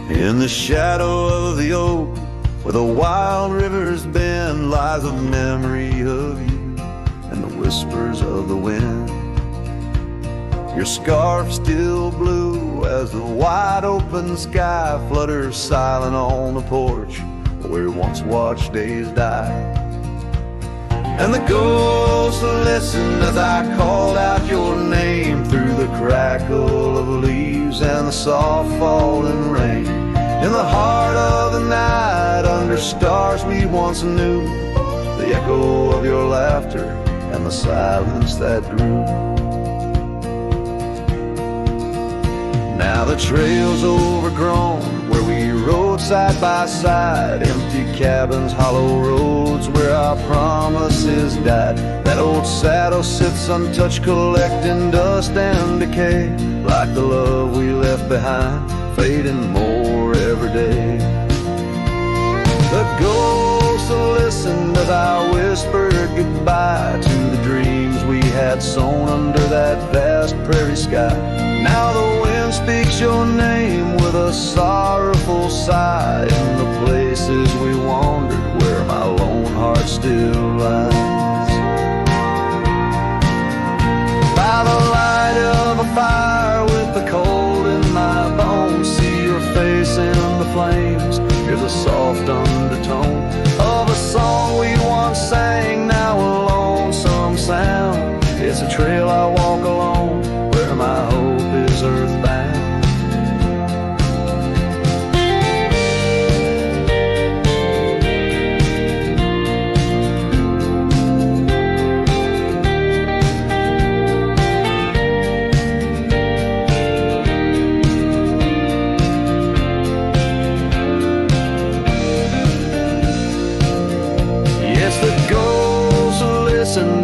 In the shadow of the oak, where the wild rivers bend, lies a memory of you and the whispers of the wind. Your scarf still blue as the wide open sky flutters silent on the porch where we once watched days die. And the ghosts listened as I called out your name through the crackle of leaves and the soft falling rain. In the heart of the night, under stars we once knew, the echo of your laughter and the silence that grew. Now the trail's overgrown, where we rode side by side, empty cabins, hollow roads where our promises died. That old saddle sits untouched, collecting dust and decay, like the love we left behind, fading more every day. The ghosts listened as I whispered goodbye to the dreams we had sown under that vast prairie sky. Now the wind speaks your name with a sorrowful sigh in the places we wandered where my lone heart still lies. By the light of a fire with the cold in my bones, see your face in the flames, hear the soft undertone of a song we once sang, now a lonesome sound. It's a trail I walk alone where my hope is earthbound.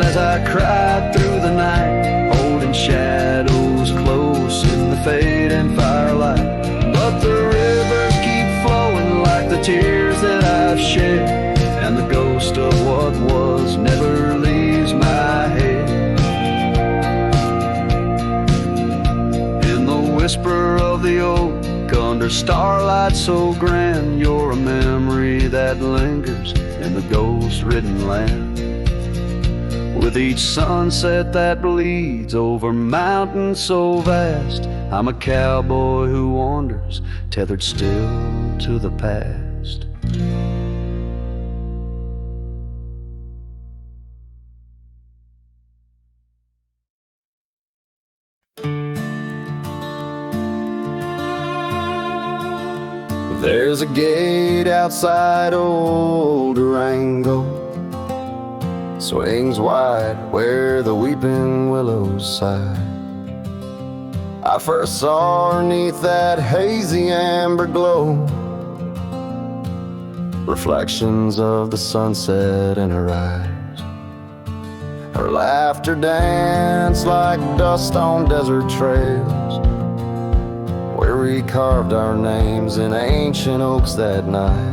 As I cried through the night, holding shadows close in the fading firelight. But the rivers keep flowing like the tears that I've shed, and the ghost of what was never leaves my head. In the whisper of the oak, under starlight so grand, you're a memory that lingers in the ghost-ridden land. With each sunset that bleeds over mountains so vast, I'm a cowboy who wanders, tethered still to the past. There's a gate outside old Durango, swings wide where the weeping willows sigh. I first saw her 'neath that hazy amber glow, reflections of the sunset in her eyes. Her laughter danced like dust on desert trails, where we carved our names in ancient oaks that night.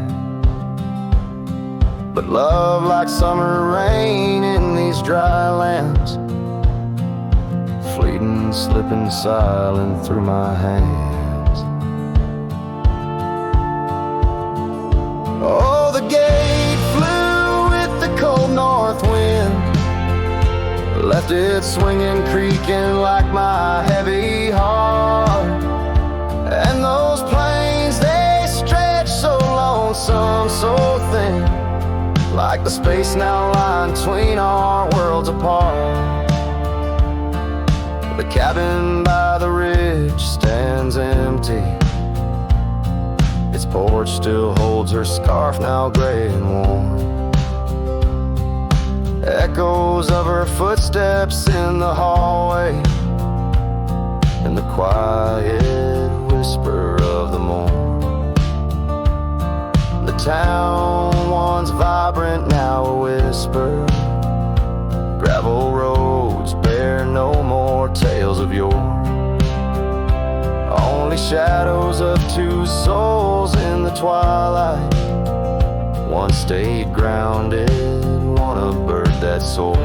But love, like summer rain in these dry lands, fleeting, slipping silent through my hands. Oh, the gate flew with the cold north wind, left it swinging, creaking like my heavy heart. And those plains, they stretch so lonesome, so thin, like the space now lying between our worlds apart. The cabin by the ridge stands empty, its porch still holds her scarf, now gray and warm. Echoes of her footsteps in the hallway, and the quiet whisper of the morn. The town, once vibrant, now a whisper. Gravel roads bear no more tales of yore, only shadows of two souls in the twilight. One stayed grounded, one a bird that soared.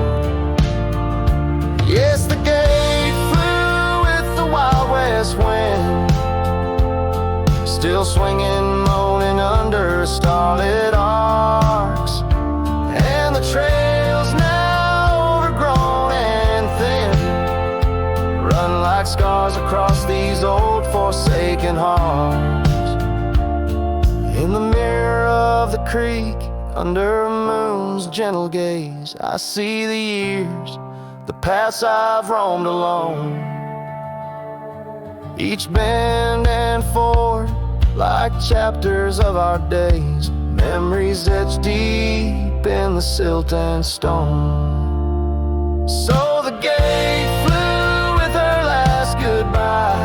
Yes, the gate flew with the wild west wind, still swinging, moaning under starlit arcs. And the trails now overgrown and thin run like scars across these old forsaken hearts. In the mirror of the creek, under a moon's gentle gaze, I see the years, the paths I've roamed alone. Each bend and ford, like chapters of our days, memories etched deep in the silt and stone. So the gate flew with her last goodbye,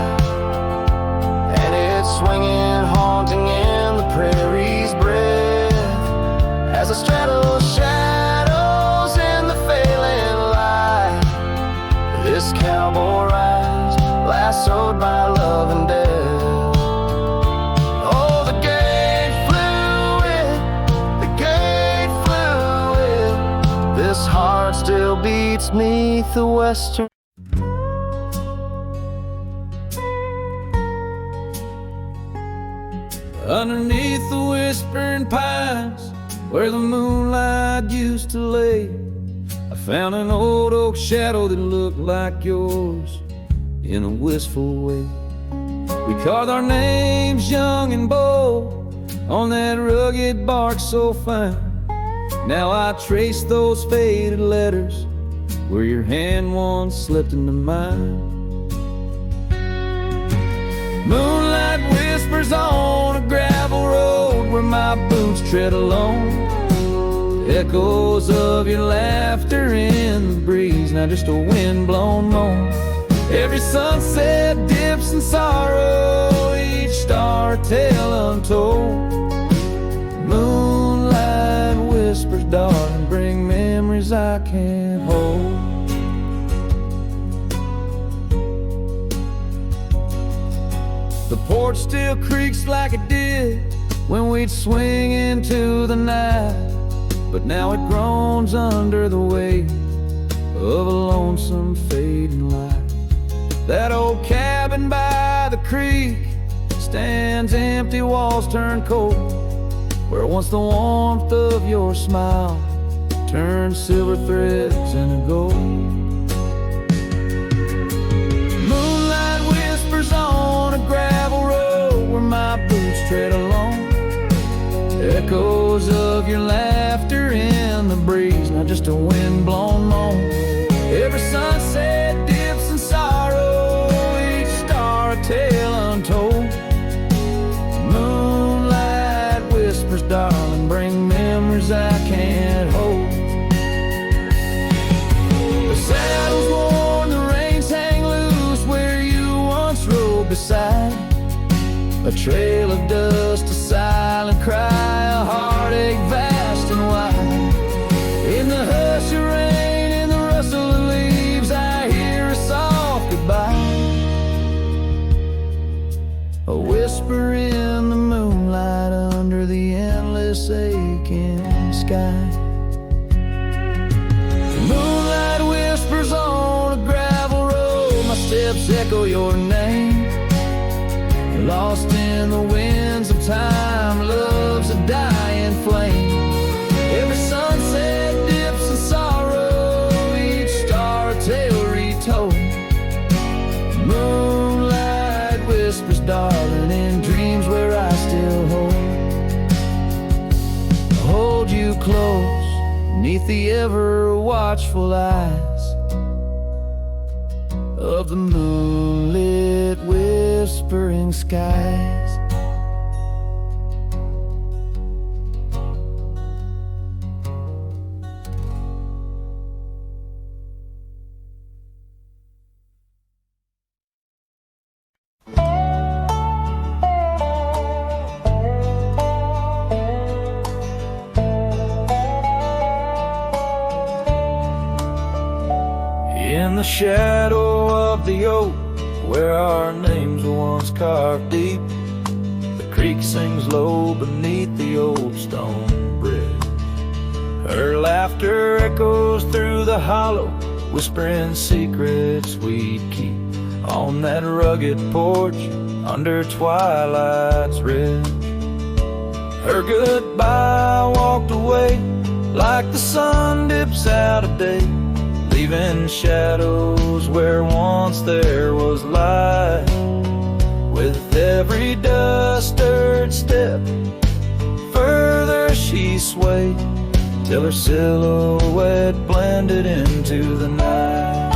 and it's swinging, haunting in the prairie's breath, as I straddle shadows in the failing light. This cowboy rides, lassoed by love and death. Oh, the gate flew it, this heart still beats 'neath the western. Underneath the whispering pines, where the moonlight used to lay, I found an old oak shadow that looked like yours in a wistful way. We carved our names young and bold on that rugged bark so fine. Now I trace those faded letters where your hand once slipped into mine. Moonlight whispers on a gravel road where my boots tread alone. Echoes of your laughter in the breeze, not just a wind-blown moan. Every sunset dips in sorrow, each star a tale untold. Moonlight whispers, darling, bring memories I can't hold. The porch still creaks like it did when we'd swing into the night, but now it groans under the weight of a lonesome fading light. That old cabin by the creek stands empty, walls turn cold, where once the warmth of your smile turned silver threads into gold. Moonlight whispers on a gravel road where my boots tread alone. Echoes of your laughter in the breeze, not just a wind-blown moan. Every sunset dips in sorrow, each star a tale untold. Moonlight whispers, darling, bring memories I can't hold. The saddle's worn, the reins hang loose where you once rode beside. A trail of dust, a silent cry, a heartache vast and wide. In the hush of rain, in the rustle of leaves, I hear a soft goodbye. A whisper in the moonlight under the endless aching sky. Moonlight whispers on a gravel road, my steps echo your name. Lost in the winds of time, love's a dying flame. Every sunset dips in sorrow, each star a tale retold. Moonlight whispers, darling, in dreams where I still hold you close, 'neath the ever watchful eyes of the moonlit whispering skies. In the shadow of the oak, where our names were once carved deep, the creek sings low beneath the old stone bridge. Her laughter echoes through the hollow, whispering secrets we'd keep. on that rugged porch under twilight's red. Her goodbye walked away like the sun dips out of day, leaving shadows where once there was light. With every dust-stirred step, further she swayed, till her silhouette blended into the night.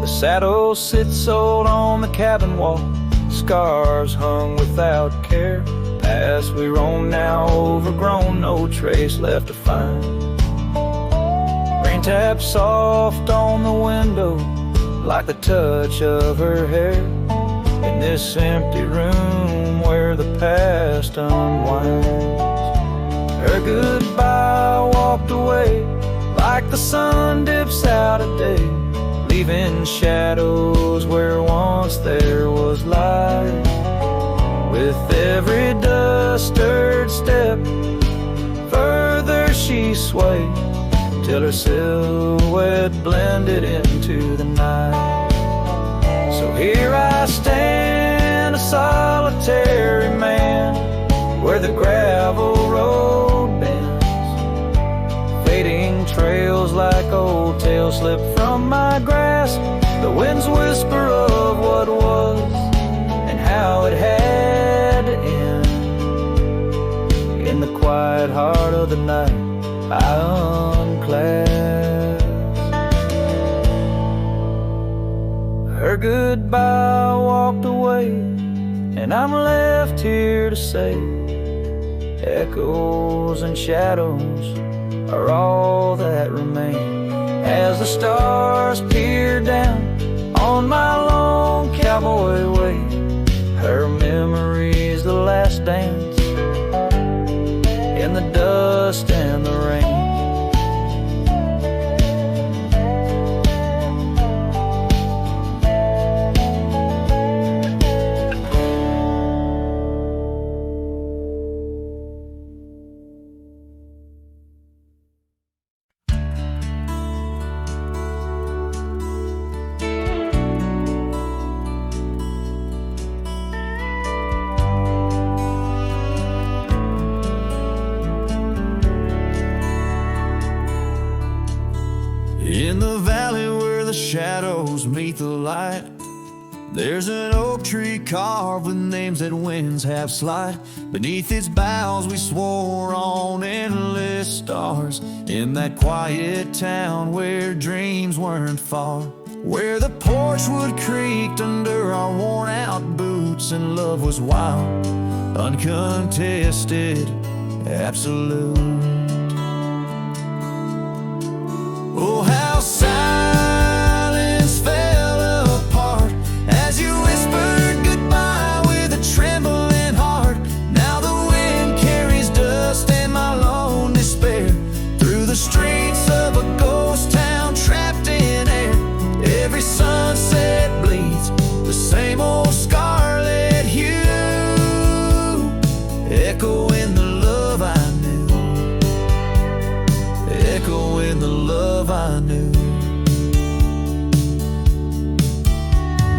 The saddle sits old on the cabin wall, scars hung without care. Past we roam now overgrown, no trace left to find. Rain taps soft on the window like the touch of her hair, in this empty room where the past unwinds. Her goodbye walked away like the sun dips out of day, leaving shadows where once there was light. With every dust-stirred step, further she swayed, till her silhouette blended into the night. So here I stand, a solitary man, where the gravel road bends. Fading trails like old tales slip from my grasp, the wind's whisper of what was and how it had to end. In the quiet heart of the night, I unclasp. Her goodbye walked away, and I'm left here to say, echoes and shadows are all that remain, as the stars peer down on my long cowboy way. Her memory's the last dance in the dust and the rain. In the valley where the shadows meet the light, there's an oak tree carved with names that winds have slide. Beneath its boughs we swore on endless stars, in that quiet town where dreams weren't far, where the porch wood creaked under our worn out boots, and love was wild, uncontested, absolute. Oh, how silence fell apart as you whispered goodbye with a trembling heart. Now the wind carries dust and my lone despair through the streets of a ghost town trapped in air. Every sunset bleeds the same old scarlet hue, echoing the love I knew, echoing the love I knew.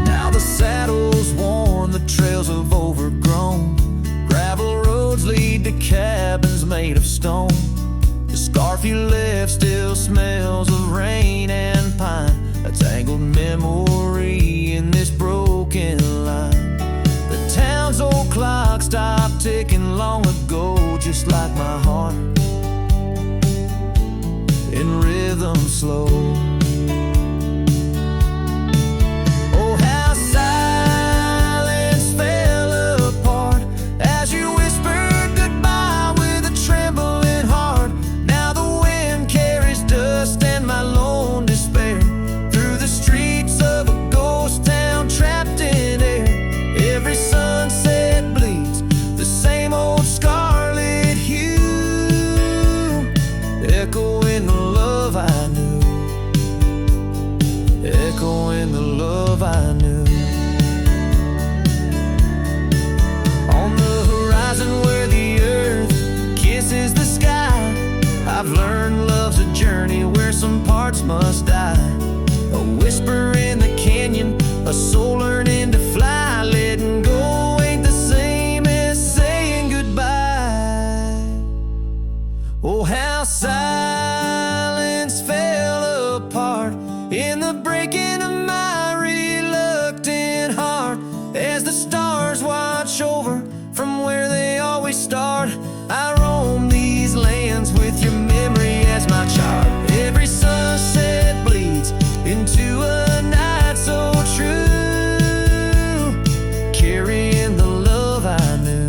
Now the saddle's worn, the trails have overgrown, gravel roads lead to cabins made of stone. The scarf you left still smells of rain and pine, a tangled memory in this broken line. The town's old clock stopped ticking long ago, just like my heart, in rhythm slow. Oh, how silence fell apart as you whispered goodbye with a trembling heart. Now the wind carries dust and my lone despair through the streets of a ghost town trapped in air. Every sunset bleeds the same old scarlet hue, echoing the love I knew, Oh, how silence fell apart in the breaking of my reluctant heart, as the stars watch over from where they always start. I roam these lands with your memory as my chart. Every sunset bleeds into a night so true, carrying the love I knew,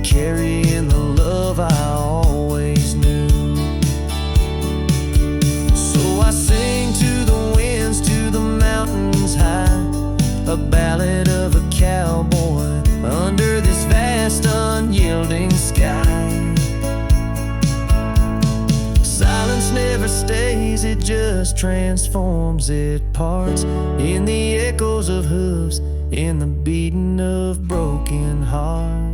carrying the love I always knew. So I sing to the winds, to the mountains high, a ballad of a cowboy under this vast unyielding sky. Silence never stays, it just transforms, it parts in the echoes of hooves, in the beating of broken hearts.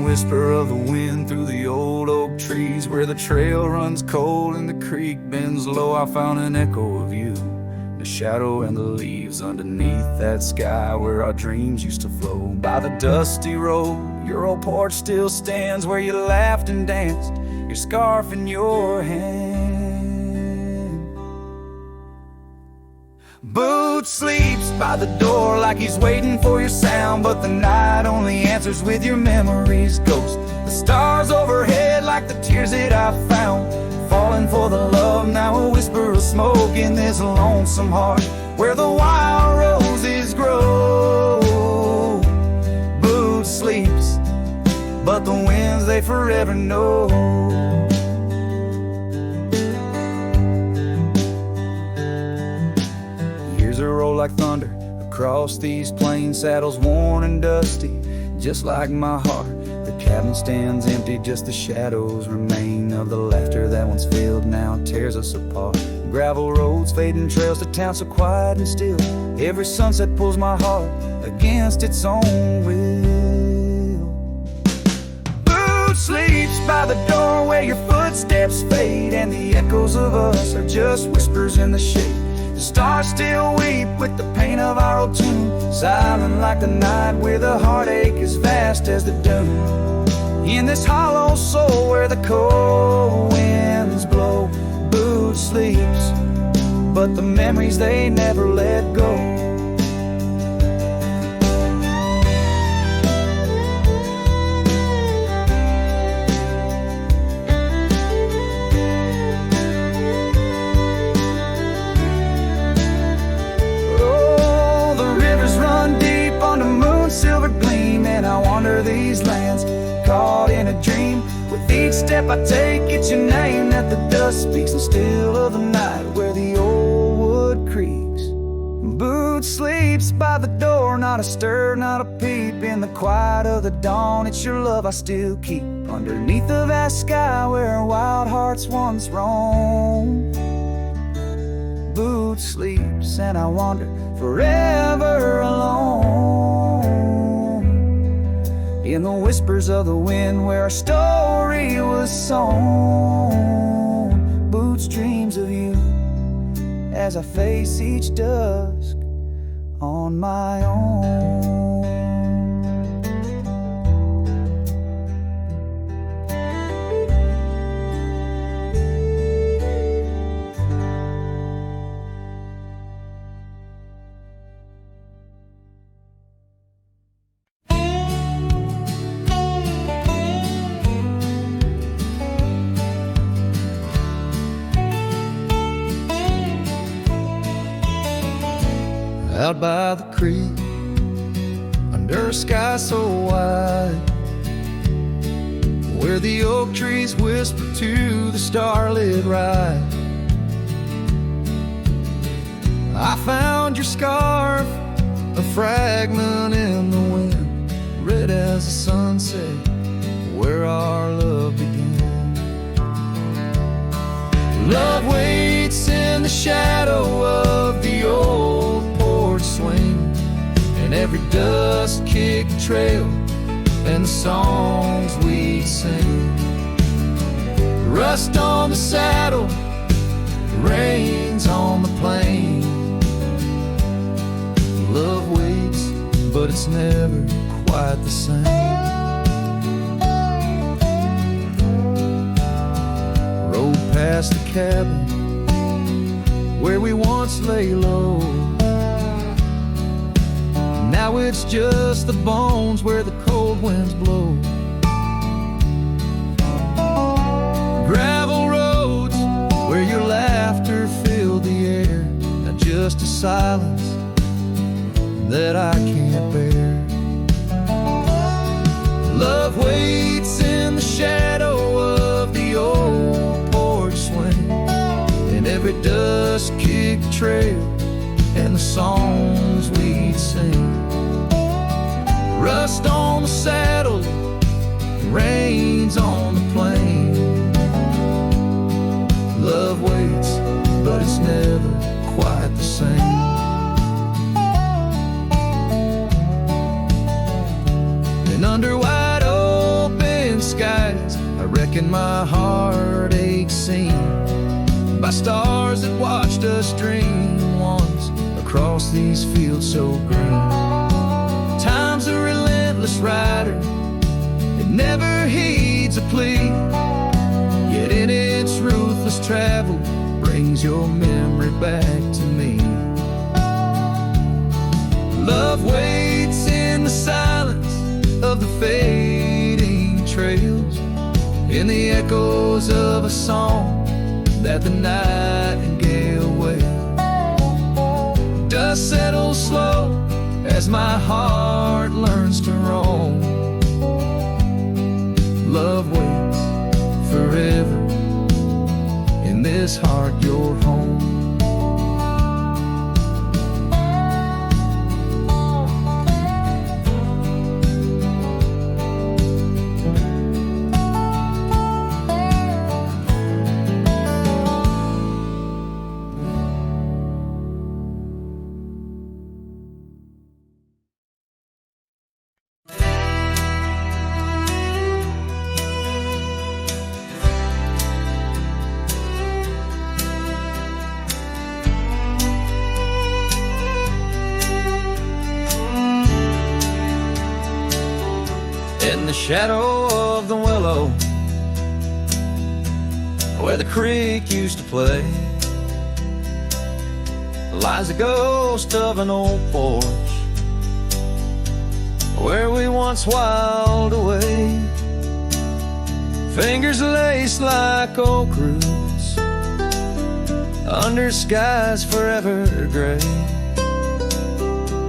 Whisper of the wind through the old oak trees, where the trail runs cold and the creek bends low, I found an echo of you, the shadow and the leaves underneath that sky where our dreams used to flow. By the dusty road, your old porch still stands, where you laughed and danced, your scarf in your hand. Boot sleeps by the door like he's waiting for your sound, but the night only answers with your memory's ghost. The stars overhead like the tears that I found, falling for the love, now a whisper of smoke in this lonesome heart where the wild roses grow. Boot sleeps, but the winds they forever know. Roll like thunder across these plains, saddles worn and dusty, just like my heart. The cabin stands empty, just the shadows remain of the laughter that once filled, now tears us apart. Gravel roads, fading trails to town so quiet and still, every sunset pulls my heart against its own will. Boot sleeps by the door where your footsteps fade, and the echoes of us are just whispers in the shade. The stars still weep with the pain of our old tune, silent like the night where the heartache is vast as the dune. In this hollow soul where the cold winds blow, Boot sleeps, but the memories they never let go. Silver gleam, and I wander these lands, caught in a dream. With each step I take, it's your name that the dust speaks, and still of the night where the old wood creaks. Boot sleeps by the door, not a stir, not a peep. In the quiet of the dawn, it's your love I still keep, underneath the vast sky where wild hearts once roamed. Boot sleeps, and I wander forever alone, in the whispers of the wind where our story was sown. Boots dreams of you as I face each dusk on my own. Out by the creek, under a sky so wide, where the oak trees whisper to the starlit ride, I found your scarf, a fragment in the wind, red as the sunset, where our love began. Love waits in shadow of the old porch swing, and every dust-kicked trail and the songs we'd sing. Rust on the saddle, rains on the plain. Love waits, but it's never quite the same. Rode past the cabin where we once lay low. Now it's just the bones where the cold winds blow. Gravel roads where your laughter filled the air. Not just a silence that I can't bear. Love waits in the shadow of the old porch swing, and every dust-kicked trail and the songs we'd sing. Rust on the saddle, rains on the plain. Love waits, but it's never quite the same. And under wide open skies, I reckon my heart aches seen by stars that watched us dream once across these fields so green. Time's a relentless rider, it never heeds a plea, yet in its ruthless travel brings your memory back to me. Love waits in the silence of the fading trails, in the echoes of a song that the nightingale wails. Dust settles slow as my heart learns to roam. Love waits forever in this heart, your home. In the shadow of the willow, where the creek used to play, lies the ghost of an old porch where we once whiled away. Fingers laced like oak roots under skies forever gray.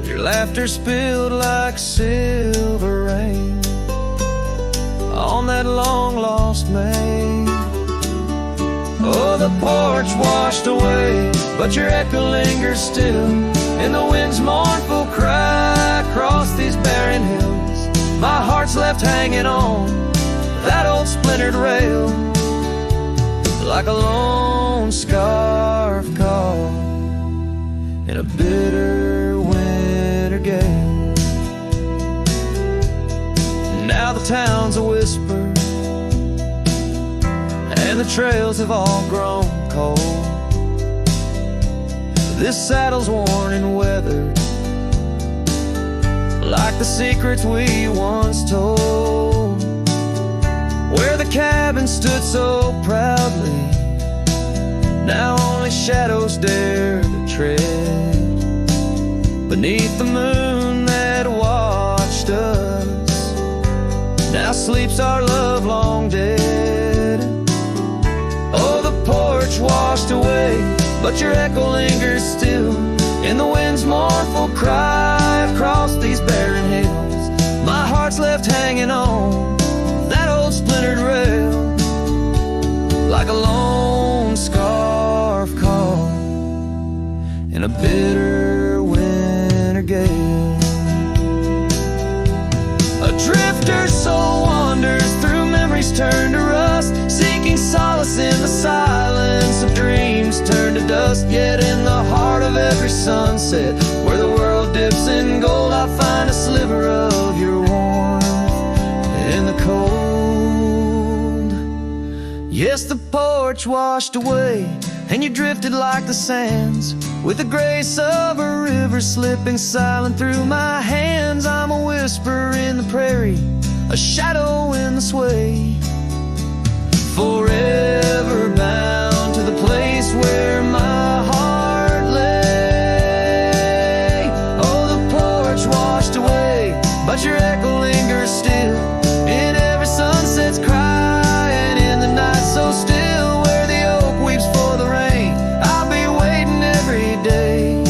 Your laughter spilled like silver rain on that long-lost May. Oh, the porch washed away, but your echo lingers still in the wind's mournful cry across these barren hills. My heart's left hanging on that old splintered rail like a lone scarf caught in a bitter winter gale. Now the town's a whisper, and the trails have all grown cold. This saddle's worn and weathered like the secrets we once told. Where the cabin stood so proudly, now only shadows dare to tread beneath the moon that watched us. Now sleeps our love long dead. Oh, the porch washed away, but your echo lingers still in the wind's mournful cry across these barren hills. My heart's left hanging on that old splintered rail like a lone scarf caught in a bitter winter gale. A drifter's soul wanders through memories turned to rust, seeking solace in the silence of dreams turned to dust. Yeah, sunset, where the world dips in gold, I find a sliver of your warmth in the cold. Yes, the porch washed away, and you drifted like the sands, with the grace of a river slipping silent through my hands. I'm a whisper in the prairie, a shadow in the sway, forever bound to the place where my heart lay. Oh, the porch washed away, but your echo lingers still in every sunset's crying in the night so still, where the oak weeps for the rain. I'll be waiting every day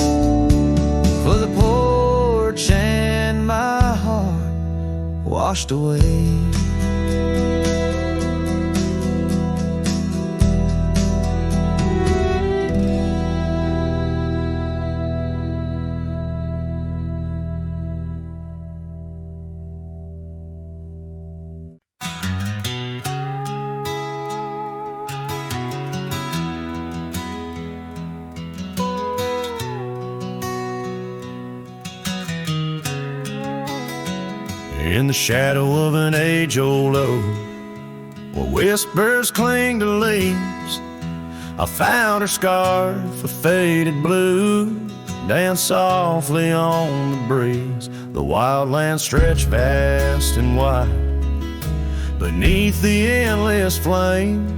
for the porch and my heart washed away. In the shadow of an age-old oak, where whispers cling to leaves, I found her scarf of faded blue, dance softly on the breeze. The wildlands stretch vast and wide beneath the endless flame.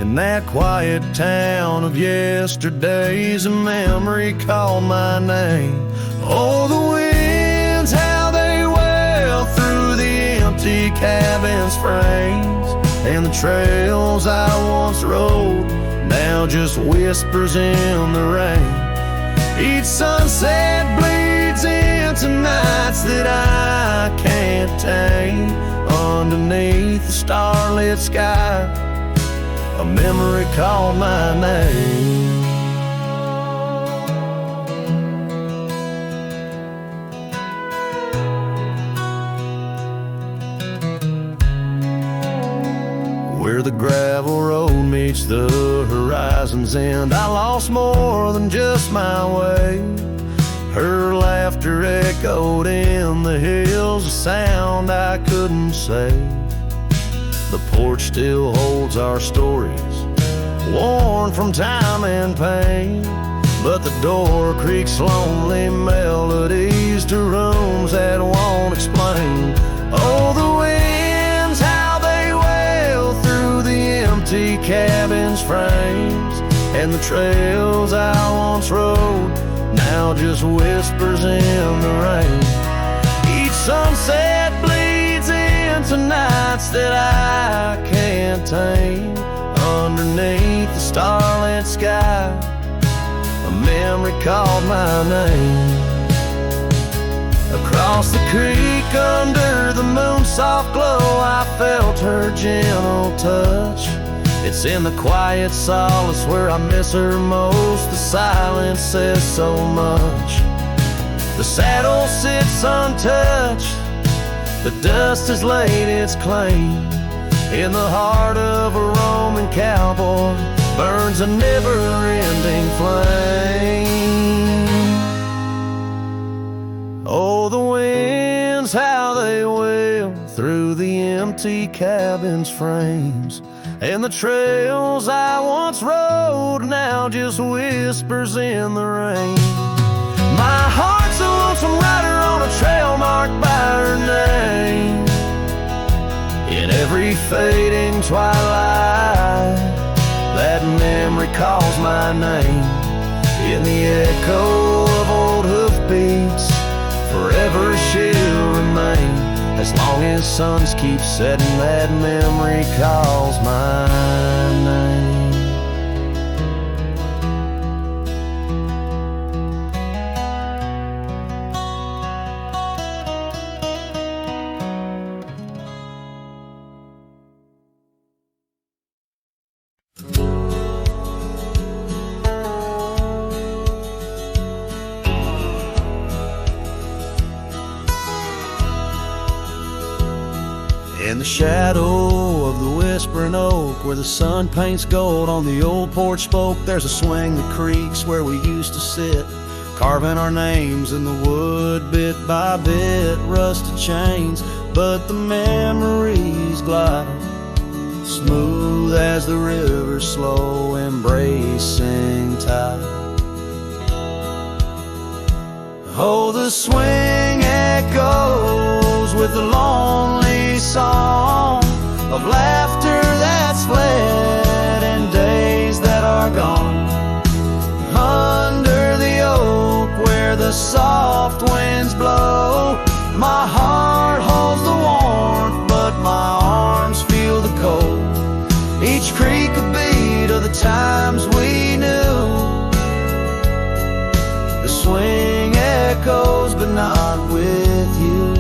In that quiet town of yesterdays, a memory called my name. Oh, the winds, how they wail through the empty cabin's frames, and the trails I once rode now just whispers in the rain. Each sunset bleeds into nights that I can't tame. Underneath the starlit sky, a memory called my name. Where the gravel road meets the horizon's end, I lost more than just my way. Her laughter echoed in the hills, a sound I couldn't say. The porch still holds our stories, worn from time and pain, but the door creaks lonely melodies to rooms that won't explain. Oh, the winds, how they wail through the empty cabin's frames, and the trails I once rode now just whispers in the rain. Each sunset bleeds into nights that I can't tame. Underneath the starlit sky, a memory called my name. Across the creek under the moon's soft glow, I felt her gentle touch. It's in the quiet solace where I miss her most. The silence says so much. The saddle sits untouched, the dust has laid its claim. In the heart of a Roman cowboy burns a never-ending flame. Oh, the winds, how they wail through the empty cabin's frames, and the trails I once rode now just whispers in the rain. My heart's a lonesome rider on a trail marked by her name. In every fading twilight, that memory calls my name. In the echo of old hoofbeats, forever she'll remain. As long as suns keep setting, that memory calls my name. In the shadow of the whispering oak, where the sun paints gold on the old porch spoke, there's a swing that creaks where we used to sit, carving our names in the wood bit by bit, rusted chains, but the memories glide smooth as the river's slow embracing tide. Oh, the swing echoes with the lonely song of laughter that's fled and days that are gone. Under the oak where the soft winds blow, my heart holds the warmth, but my arms feel the cold. Each creak a beat of the times we knew. The swing echoes, but not with you.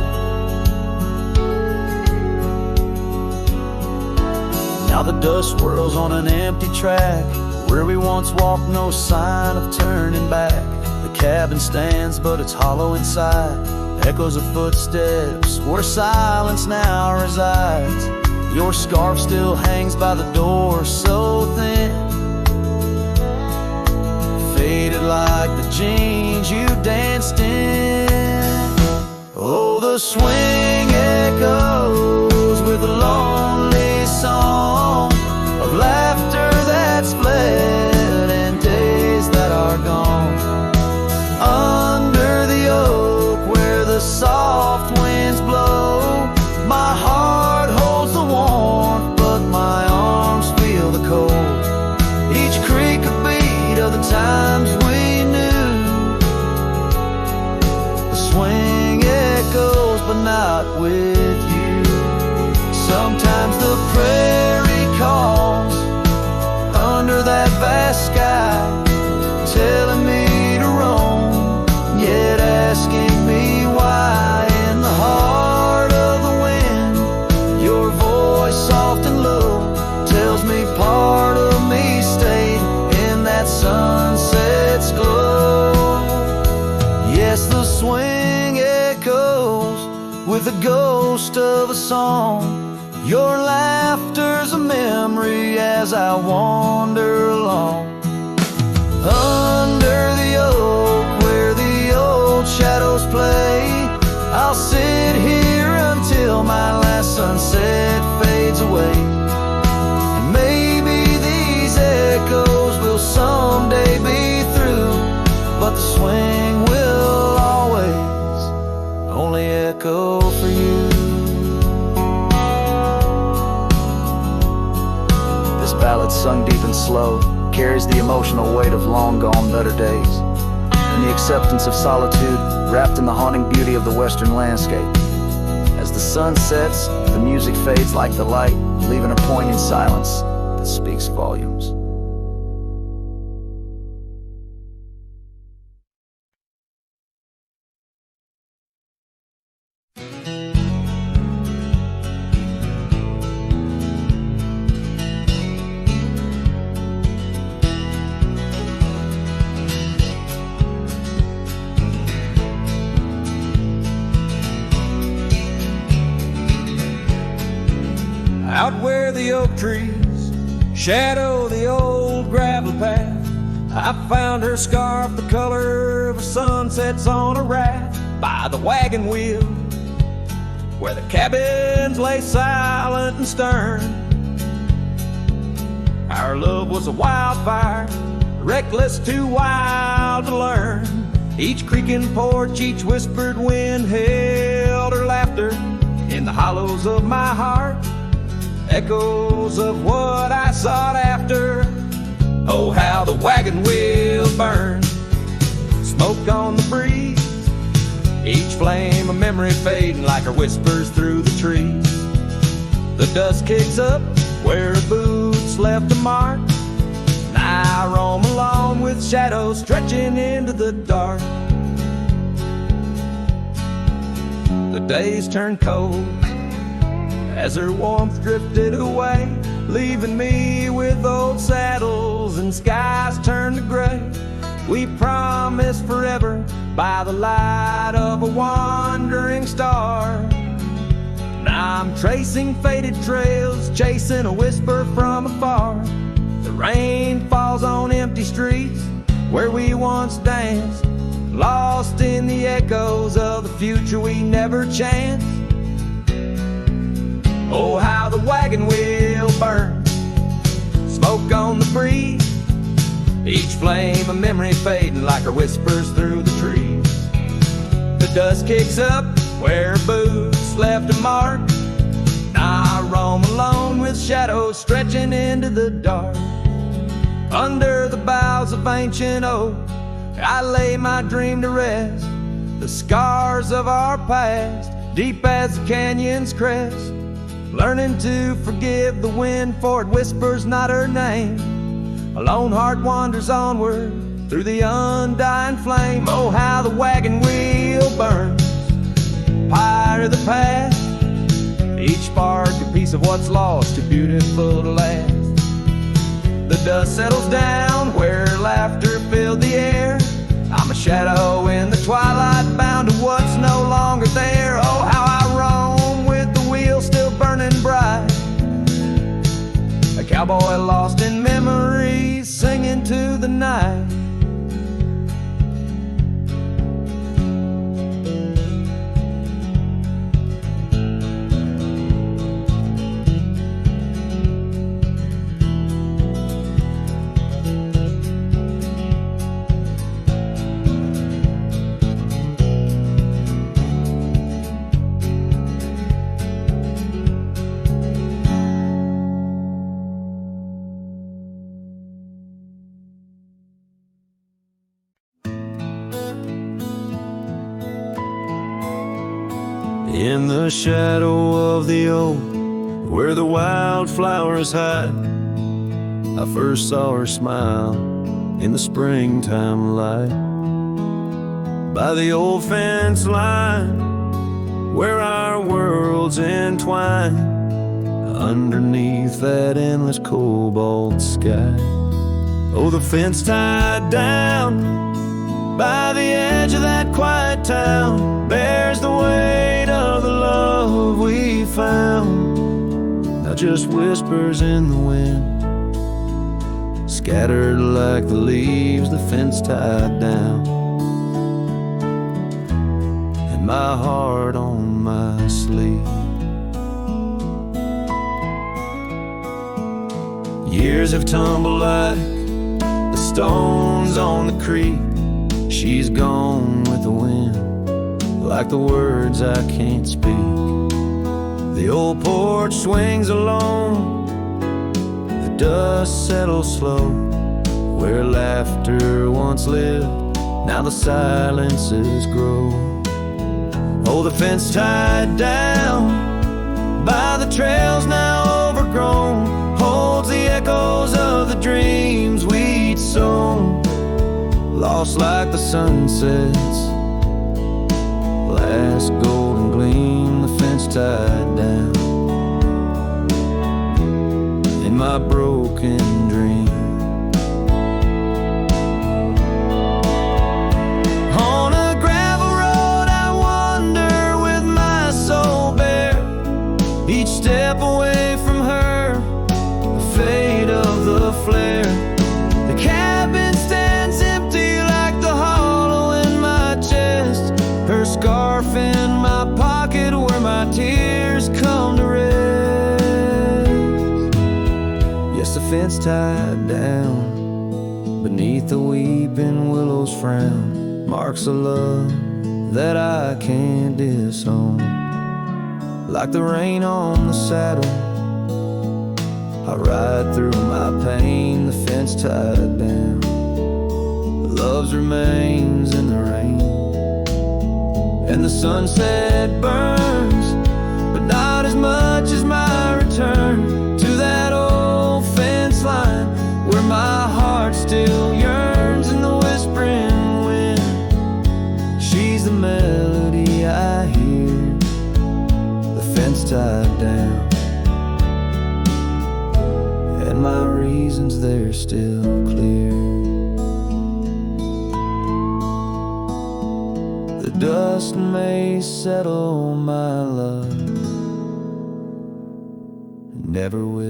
Now the dust swirls on an empty track. Where we once walked, no sign of turning back. The cabin stands, but it's hollow inside. Echoes of footsteps where silence now resides. Your scarf still hangs by the door, so thin, faded like the jeans you danced in. Oh, the swing echoes with a lonely song of laughter that's fled and days that are gone. Under the oak where the soft winds blow, my heart holds the warmth, but my arms feel the cold. Each creak a beat of the times we knew. The swing echoes, but not with you. Sometimes the prairie calls under that vast sky, telling me to roam, yet asking me why. In the heart of the wind, your voice soft and low tells me part of me stayed in that sunset's glow. Yes, the swing echoes with the ghost of a song. Your laughter's a memory as I wander along. Under the oak where the old shadows play, I'll sit here until my last sunset fades away. And maybe these echoes will someday be through, but the swing will always only echo for you. This ballad, sung deep and slow, carries the emotional weight of long gone better days, and the acceptance of solitude wrapped in the haunting beauty of the western landscape. As the sun sets, the music fades like the light, leaving a poignant silence that speaks volumes. Out where the oak trees shadow the old gravel path, I found her scarf the color of sunsets on a raft by the wagon wheel, where the cabins lay silent and stern. Our love was a wildfire, reckless, too wild to learn. Each creaking porch, each whispered wind held her laughter in the hollows of my heart. Echoes of what I sought after. Oh, how the wagon wheel burned, smoke on the breeze, each flame a memory fading like her whispers through the trees. The dust kicks up where her boots left a mark, and I roam along with shadows stretching into the dark. The days turned cold as her warmth drifted away, leaving me with old saddles and skies turned to gray. We promised forever by the light of a wandering star. Now I'm tracing faded trails, chasing a whisper from afar. The rain falls on empty streets where we once danced, lost in the echoes of the future we never chanced. Oh, how the wagon wheel burns, smoke on the breeze, each flame a memory fading like her whispers through the trees. The dust kicks up where boots left a mark. I roam alone with shadows stretching into the dark. Under the boughs of ancient oak, I lay my dream to rest. The scars of our past, deep as the canyon's crest. Learning to forgive the wind, for it whispers not her name. A lone heart wanders onward through the undying flame. Oh, how the wagon wheel burns, pyre of the past, each spark a piece of what's lost, too beautiful to last. The dust settles down where laughter filled the air. I'm a shadow in the twilight, bound to what's no longer there. Oh, how I roam with the wheel still burning bright, a cowboy lost in memories, singing to the night. In the shadow of the oak, where the wildflowers hide, I first saw her smile in the springtime light. By the old fence line, where our worlds entwine, underneath that endless cobalt sky. Oh, the fence tied down by the edge of that quiet town bears the weight of the love we found. Now just whispers in the wind, scattered like the leaves the fence tied down, and my heart on my sleeve. Years have tumbled like the stones on the creek. She's gone with the wind, like the words I can't speak. The old porch swings alone, the dust settles slow. Where laughter once lived, now the silences grow. Oh, the fence tied down by the trails now overgrown holds the echoes of the dreams we'd sown. Lost like the sunset's last golden gleam, the fence tied down in my broken dream. On a gravel road I wander with my soul bare, each step away from her, the fate of the flare. The cabin stands empty like the hollow in my chest, her scarf in my pocket where my tears come to rest. Yes, the fence tied down beneath the weeping willow's frown marks a love that I can't disown. Like the rain on the saddle, I ride through my pain, the fence tied down. Love's remains in the rain, and the sunset burns, but not as much as my return to that old fence line where my heart still yearns in the whispering wind. She's the melody I hear, the fence tied down, and my reasons they're still clear. The dust may settle, my love, never will.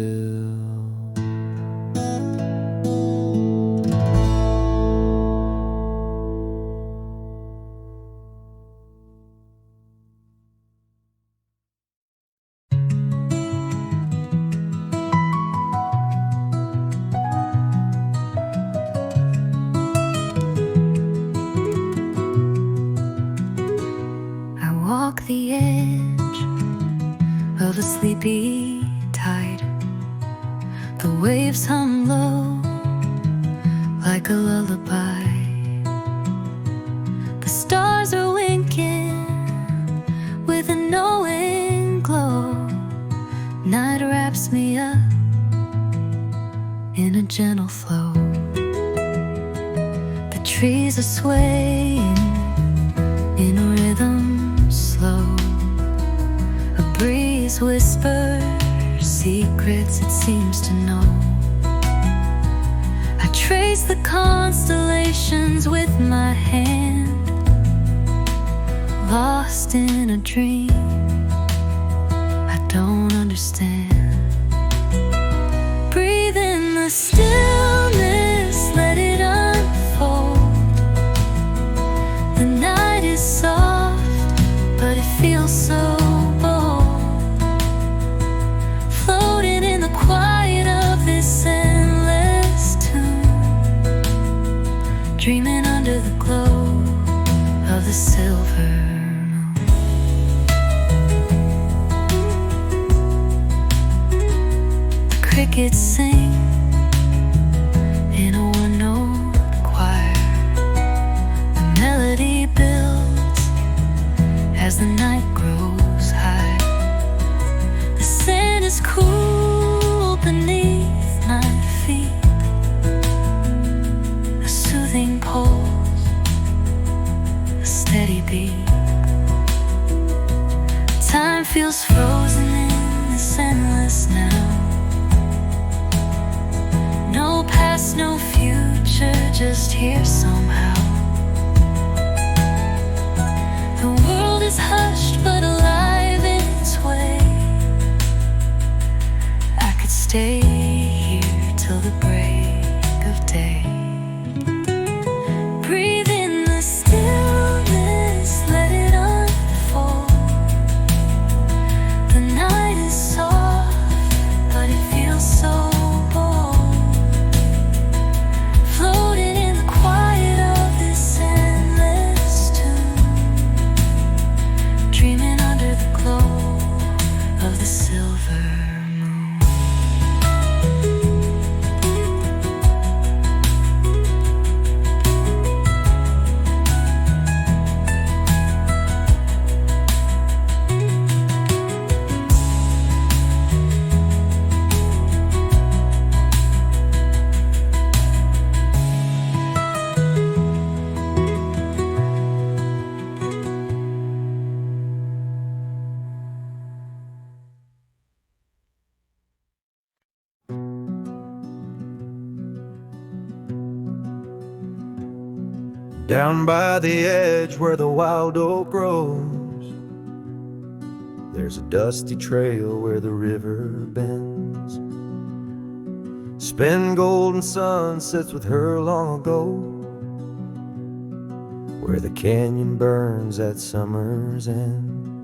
be tied. The waves hum low like a lullaby. The stars are winking with a knowing glow. Night wraps me up in a gentle flow. The trees are swaying in a rhythm slow. A breeze whispers secrets it seems to know. I trace the constellations with my hand, lost in a dream I don't understand. Breathe in the stillness, let it unfold. The night is soft, but it feels so bold. Floating in the quiet of this endless tune, dreaming under the glow of the silver moon. The crickets sing in a one-note choir. The melody builds as the night grows high. The sand is cool beneath my feet. A soothing pulse, a steady beat. Time feels frozen in this endless now. No past, no future, just here somehow. The world is hushed but alive in its way. I could stay here till the break of day. Breathe in the stillness, let it unfold. The night is soft, but it feels so bold. Floating in the quiet of this endless tune, dreaming under the glow of the silver moon. Down by the edge where the wild oak grows, there's a dusty trail where the river bends. Spent golden sunsets with her long ago, where the canyon burns at summer's end.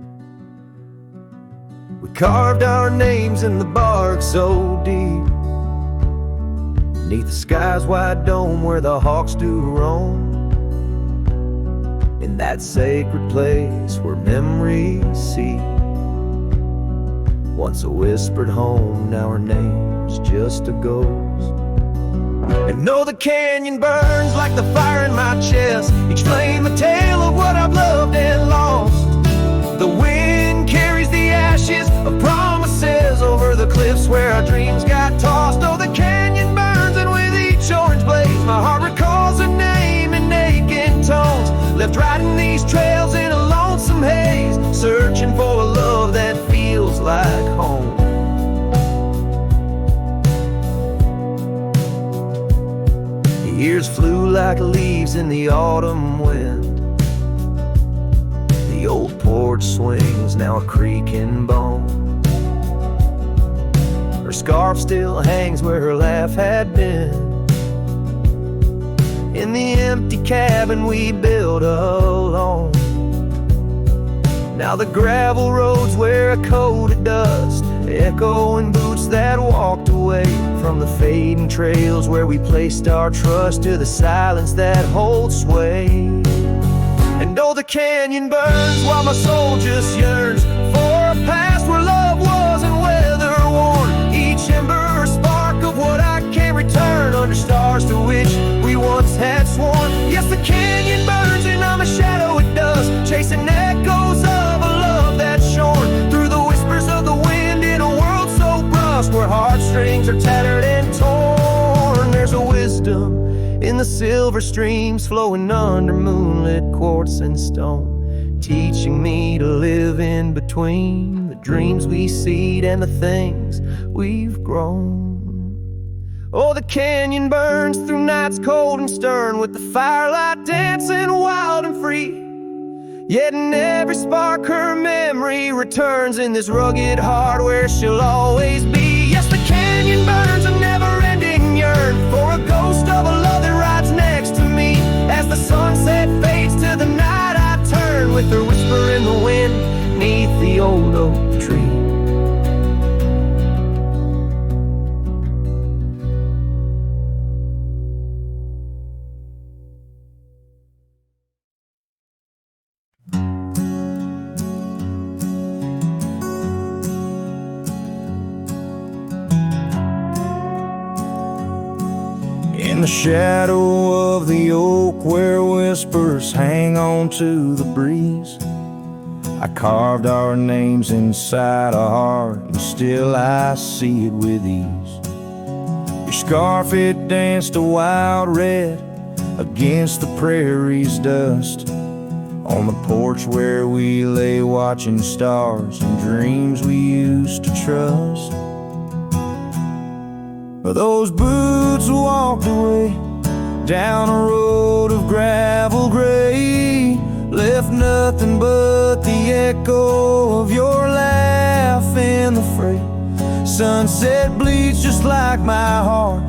We carved our names in the bark so deep, beneath the sky's wide dome where the hawks do roam. In that sacred place where memories seep, once a whispered home, now her name's just a ghost. And though the canyon burns like the fire in my chest, each flame a tale of what I've loved and lost. The wind carries the ashes of promises over the cliffs where our dreams got tossed. Oh, the canyon burns, and with each orange blaze my heart recalls her name in aching tones, left riding these trails in a lonesome haze, searching for a love that feels like home. The years flew like leaves in the autumn wind. The old porch swings, now a creaking bone. Her scarf still hangs where her laugh had been, in the empty cabin we built alone. Now the gravel roads wear a coat of dust, echoing boots that walked away from the fading trails where we placed our trust, to the silence that holds sway. And oh, the canyon burns while my soul just yearns for a past where love wasn't well. stars to which we once had sworn. Yes, the canyon burns and I'm a shadow it does, chasing echoes of a love that's shorn through the whispers of the wind in a world so brushed, where heartstrings are tattered and torn. There's a wisdom in the silver streams flowing under moonlit quartz and stone, teaching me to live in between the dreams we seed and the things we've grown. Oh, the canyon burns through nights cold and stern, with the firelight dancing wild and free. Yet in every spark her memory returns, in this rugged heart where she'll always be. Yes, the canyon burns a never-ending yearn for a ghost of a love that rides next to me. As the sunset fades to the night, I turn with her whisper in the wind neath the old oak tree. In the shadow of the oak where whispers hang on to the breeze, I carved our names inside a heart, and still I see it with ease. Your scarf, it danced a wild red against the prairie's dust, on the porch where we lay watching stars and dreams we used to trust. Those boots walked away down a road of gravel gray, left nothing but the echo of your laugh in the fray. Sunset bleeds just like my heart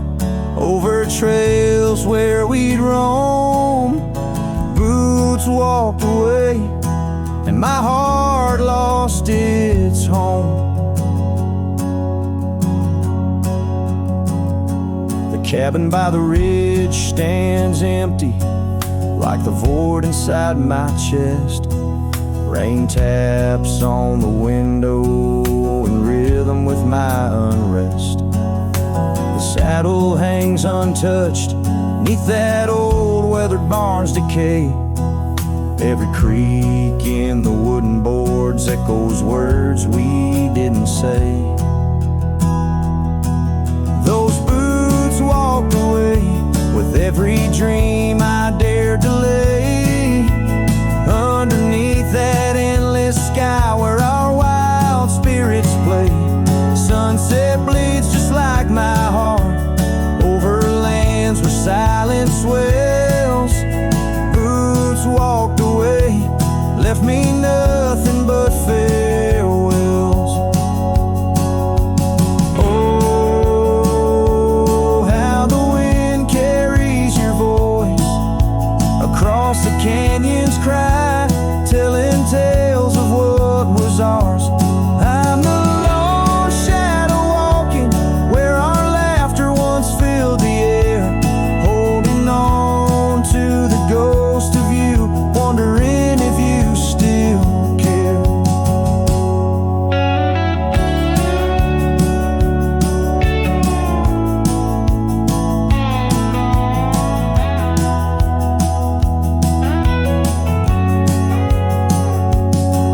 over trails where we'd roam. Boots walked away and my heart lost its home. The cabin by the ridge stands empty, like the void inside my chest. Rain taps on the window in rhythm with my unrest. The saddle hangs untouched neath that old weathered barn's decay. Every creak in the wooden boards echoes words we didn't say. Those boots walked away with every dream I dared to lay underneath that endless sky where our wild spirits play. Sunset bleeds just like my heart over lands where silence swells. Boots walked away, left me nothing but farewells. Oh, how the wind carries your voice across the canyon's cry, telling tales of what was ours. I'm the lone shadow walking where our laughter once filled the air, holding on to the ghost of you, wondering if you still care.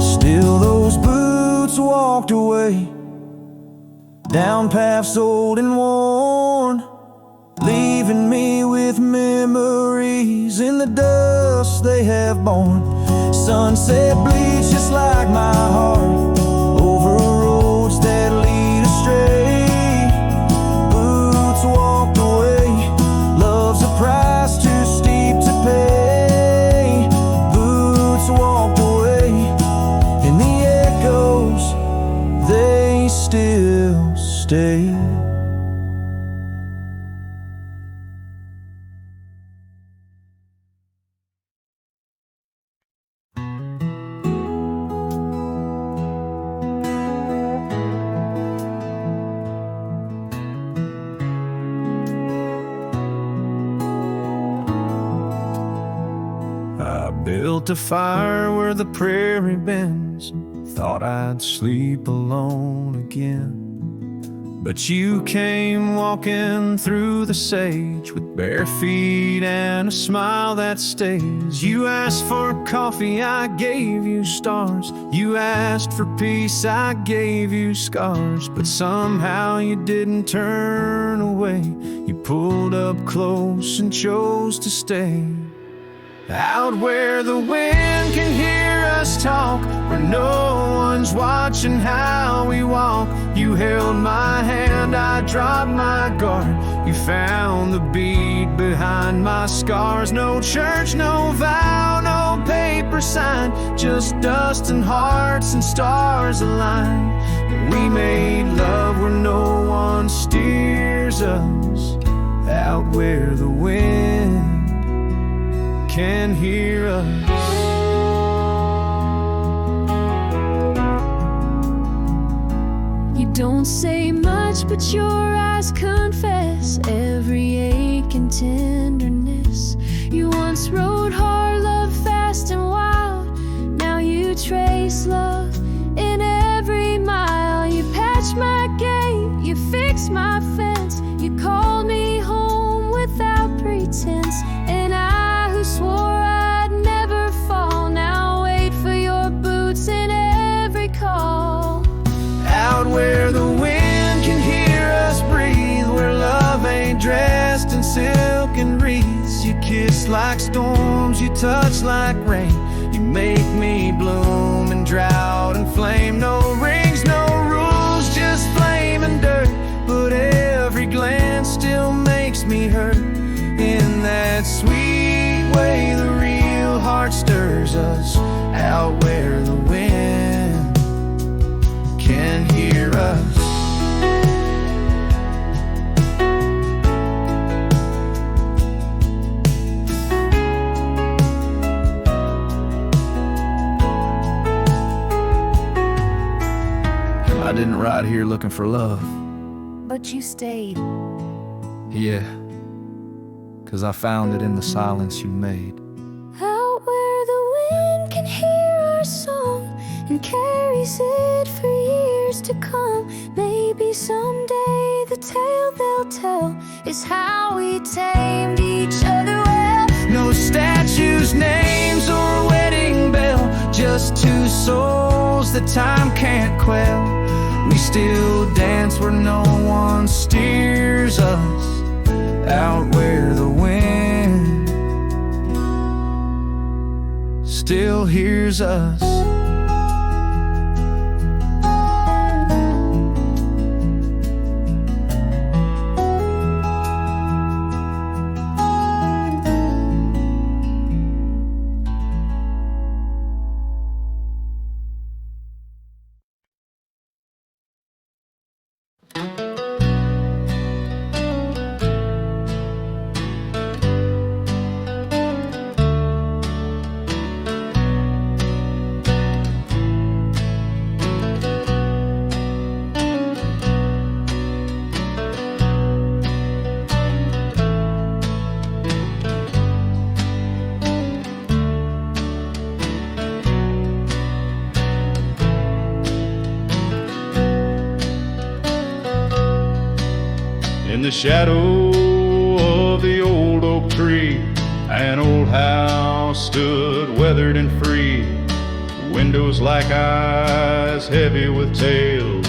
Still those boots walked away down paths old and worn, leaving me with memories in the dust they have borne. Sunset bleeds just like my heart over roads that lead astray. Boots walked away, love's a price too steep to pay. Boots walked away, and the echoes, they still stay. I built a fire where the prairie bends, thought I'd sleep alone again. But you came walking through the sage with bare feet and a smile that stays. You asked for coffee, I gave you stars. You asked for peace, I gave you scars. But somehow you didn't turn away. You pulled up close and chose to stay. Out where the wind can hear us talk, where no one's watching how we walk. You held my hand, I dropped my guard. You found the beat behind my scars. No church, no vow, no paper sign, just dust and hearts and stars aligned. We made love where no one steers us, out where the wind can hear us. You don't say much, but your eyes confess every ache and tenderness. You once rode hard, loved fast and wild. Now you trace love in every mile. You patched my gate, you fixed my fence. You called me home without pretense. And I who swore I'd never fall, now wait for your boots in every call. Out where the wind can hear us breathe, where love ain't dressed in silk and wreaths. You kiss like storms, you touch like rain. You make me bloom in drought and flame. No rings, no rules, just flame and dirt. But every glance still makes me hurt. In that sweet way the real heart stirs us, out where the wind can hear us. I didn't ride here looking for love. But you stayed. Yeah, 'cause I found it in the silence you made. Out where the wind can hear our song and carries it for years to come. Maybe someday the tale they'll tell is how we tamed each other well. No statues, names, or wedding bell, just two souls that time can't quell. We still dance where no one steers us, out where the wind still hears us. In the shadow of the old oak tree, an old house stood weathered and free. Windows like eyes heavy with tales,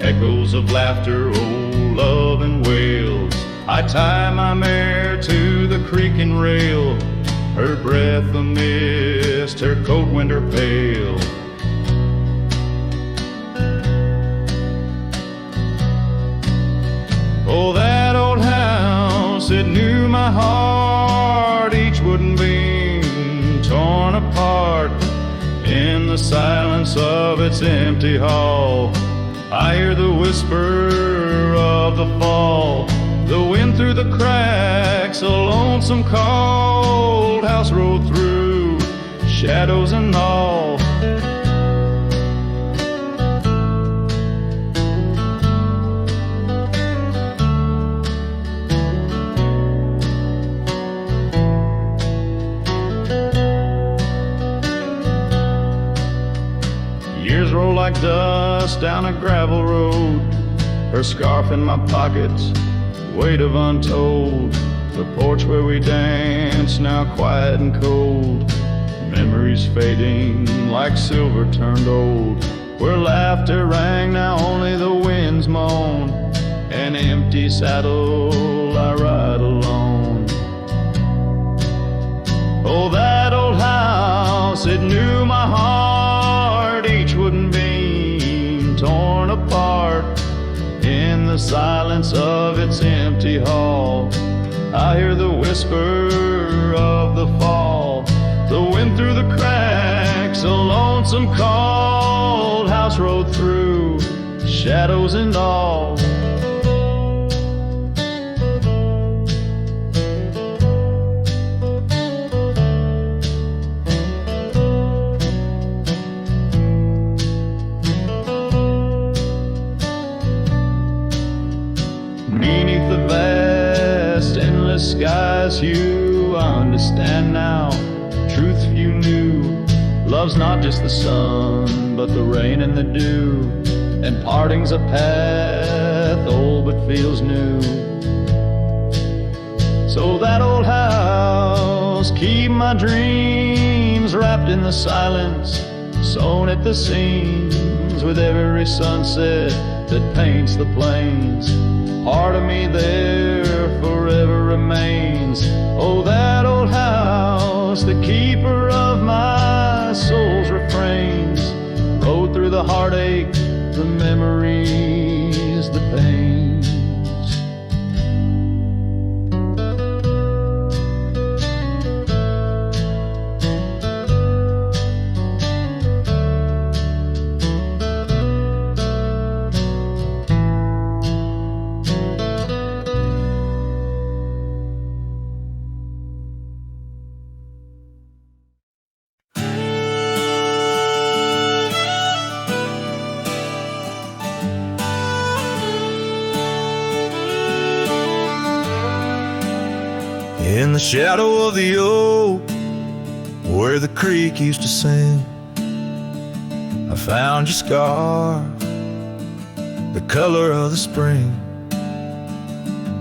echoes of laughter, old love and wails. I tie my mare to the creaking rail, her breath a mist, her cold winter pale. Oh, that old house, it knew my heart, each wooden beam torn apart. In the silence of its empty hall, I hear the whisper of the fall, the wind through the cracks, a lonesome cold house rolled through, shadows and all. Years roll like dust down a gravel road, her scarf in my pockets, weight of untold. The porch where we danced, now quiet and cold. Memories fading like silver turned old. Where laughter rang, now only the winds moan. An empty saddle, I ride alone. Oh, that old house, it knew my heart. Each wooden beam torn apart. In the silence of its empty hall, I hear the whisper of the fall. The wind through the cracks, a lonesome cold house rode through, shadows and all. Beneath the vast, endless skies hue, I understand now, truth few knew. Love's not just the sun, but the rain and the dew. And parting's a path, old but feels new. So that old house, keep my dreams wrapped in the silence, sewn at the seams with every sunset that paints the plains. Part of me there forever remains. Oh, that old house, the keeper of my soul's refrains. Rode through the heartache, the memories, the pains. In the shadow of the oak, where the creek used to sing, I found your scar, the color of the spring.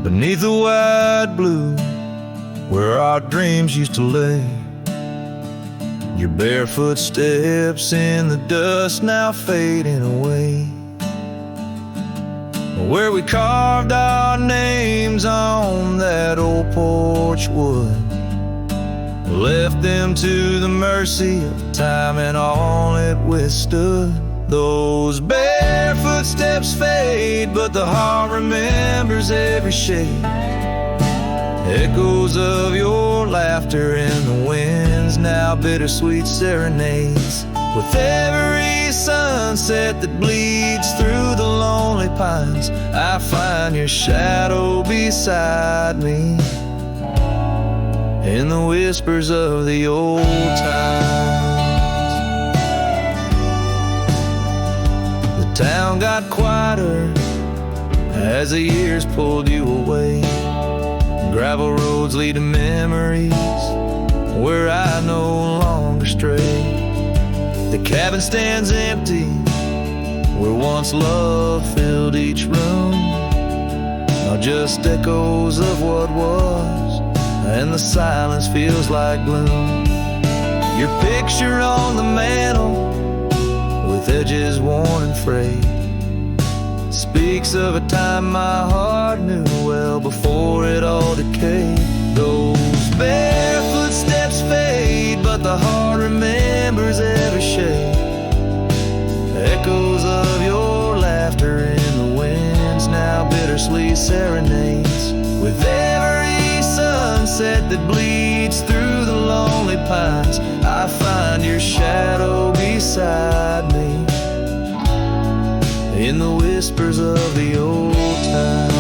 Beneath the wide blue, where our dreams used to lay, your bare footsteps in the dust now fading away. Where we carved our names on that old porch wood, left them to the mercy of time and all it withstood. Those bare footsteps fade, but the heart remembers every shade. Echoes of your laughter in the winds, now bittersweet serenades. With every sunset that bleeds through the lonely pines, I find your shadow beside me in the whispers of the old times. The town got quieter as the years pulled you away. Gravel roads lead to memories where I no longer stray. The cabin stands empty where once love filled each room. Now just echoes of what was, and the silence feels like gloom. Your picture on the mantle, with edges worn and frayed, speaks of a time my heart knew well before it all decayed. Those bare footsteps fade, but the heart remembers every shade. Echoes of your laughter in the winds, now bittersweet serenades. With every sunset that bleeds through the lonely pines, I find your shadow beside me in the whispers of the old times.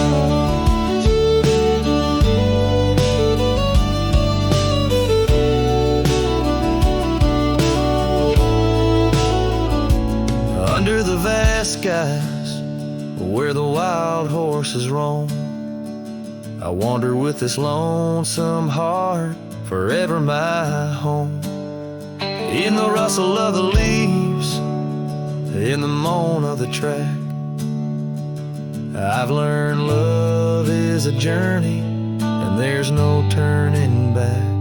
Under the vast skies, where the wild horses roam, I wander with this lonesome heart, forever my home. In the rustle of the leaves, in the moan of the track, I've learned love is a journey, and there's no turning back.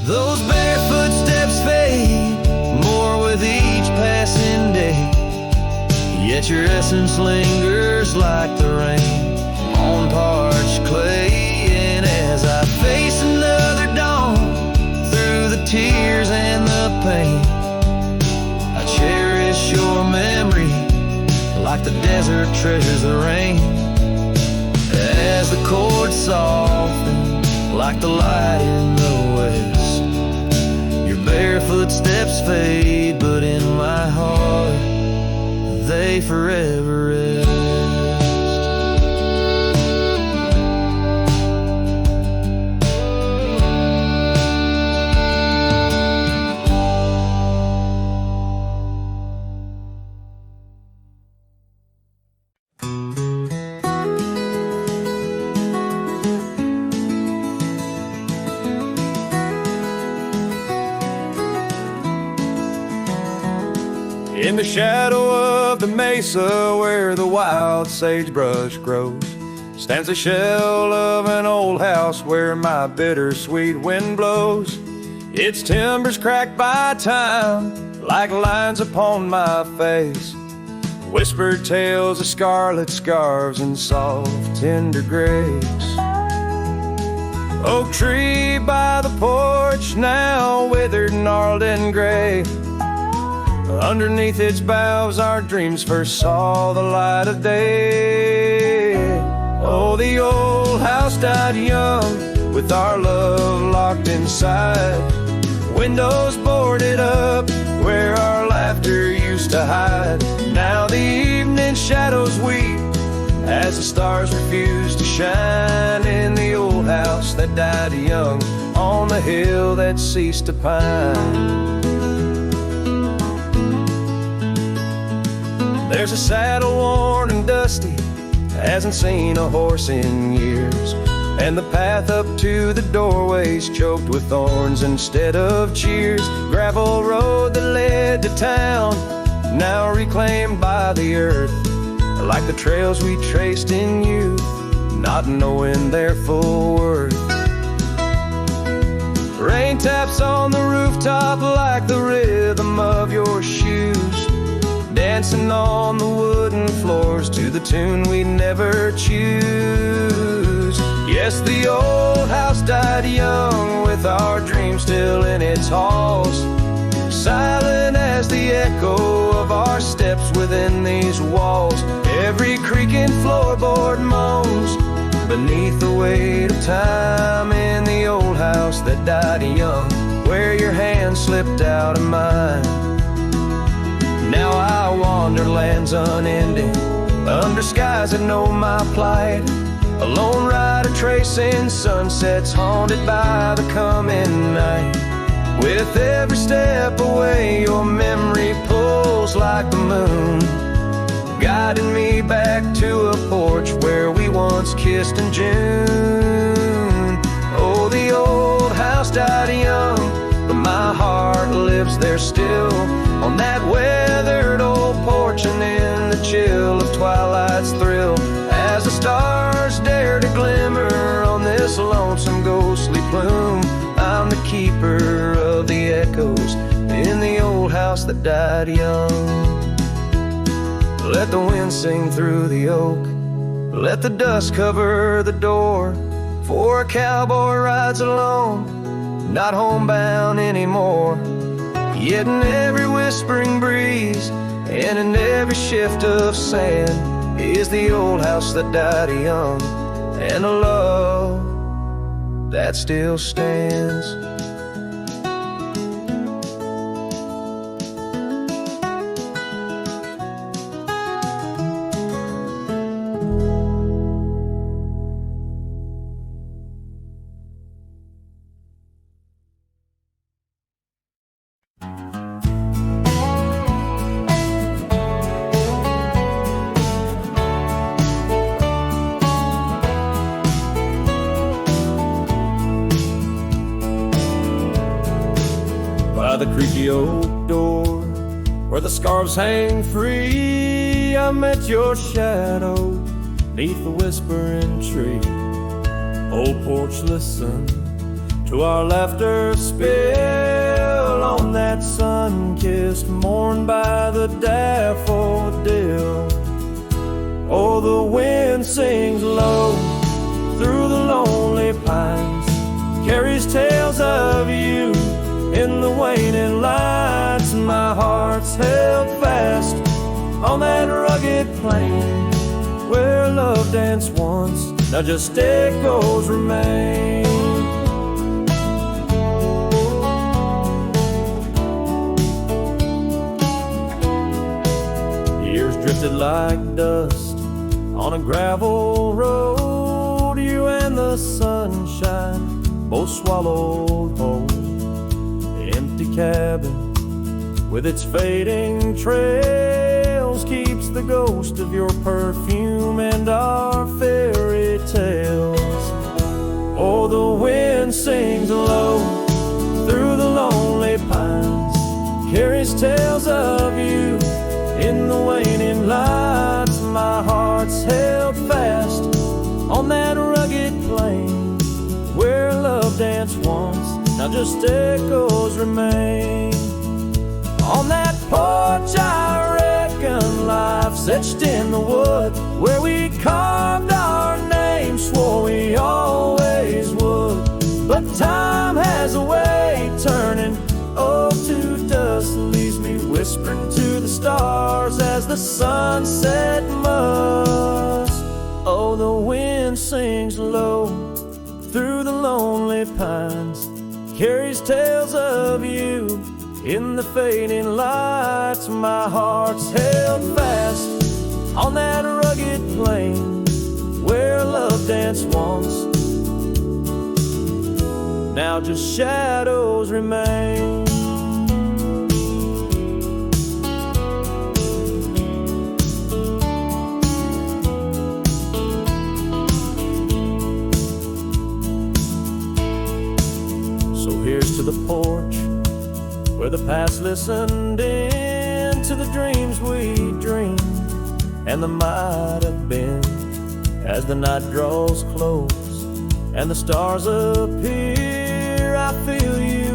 Those barefoot steps fade more with each passing day, yet your essence lingers like the rain on parched clay. And as I face another dawn through the tears and the pain, I cherish your memory like the desert treasures the rain. As the chords soften like the light in the west, your barefoot steps fade, but in my heart they forever rest. In the shadow of the mesa where the wild sagebrush grows stands the shell of an old house where my bittersweet wind blows. Its timbers cracked by time like lines upon my face, whispered tales of scarlet scarves and soft tender grapes. Oak tree by the porch now withered, gnarled and gray, underneath its boughs our dreams first saw the light of day. Oh, the old house died young with our love locked inside, windows boarded up where our laughter used to hide. Now the evening shadows weep as the stars refuse to shine in the old house that died young on the hill that ceased to pine. There's a saddle worn and dusty, hasn't seen a horse in years, and the path up to the doorway's choked with thorns instead of cheers. Gravel road that led to town, now reclaimed by the earth, like the trails we traced in youth, not knowing their full worth. Rain taps on the rooftop like the rhythm of your shoes, dancing on the wooden floors to the tune we never choose. Yes, the old house died young with our dreams still in its halls, silent as the echo of our steps within these walls. Every creaking floorboard moans beneath the weight of time in the old house that died young, where your hand slipped out of mine. Now I wander lands unending, under skies that know my plight, a lone rider tracing sunsets haunted by the coming night. With every step away your memory pulls like the moon, guiding me back to a porch where we once kissed in June. Oh, the old house died young, but my heart lives there still, on that weathered old porch and in the chill of twilight's thrill, as the stars dare to glimmer on this lonesome ghostly plume. I'm the keeper of the echoes in the old house that died young. Let the wind sing through the oak, let the dust cover the door, for a cowboy rides alone, not homebound anymore. Yet in every whispering breeze and in every shift of sand is the old house that died young, and a love that still stands. The creaky oak door where the scarves hang free, I met your shadow 'neath the whispering tree. Old porch, listen to our laughter spill on that sun-kissed morn by the daffodil. Oh, the wind sings low through the lonely pines, carries tales of you in the waning lights. My heart's held fast on that rugged plain where love danced once, now just echoes remain. Years drifted like dust on a gravel road, you and the sunshine both swallowed whole. The empty cabin with its fading trails keeps the ghost of your perfume and our fairy tales. Oh, the wind sings low through the lonely pines, carries tales of you in the waning lights. My heart's held fast on that rugged plain where love danced once, now just echoes remain. On that porch I reckon life's etched in the wood where we carved our names, swore we always would. But time has a way turning oh to dust, leaves me whispering to the stars as the sunset must. Oh, the wind sings low through the lonely pines, carries tales of you in the fading lights. My heart's held fast on that rugged plain where love danced once, now just shadows remain. So here's to the porch where the past listened in to the dreams we dreamed and the might have been. As the night draws close and the stars appear, I feel you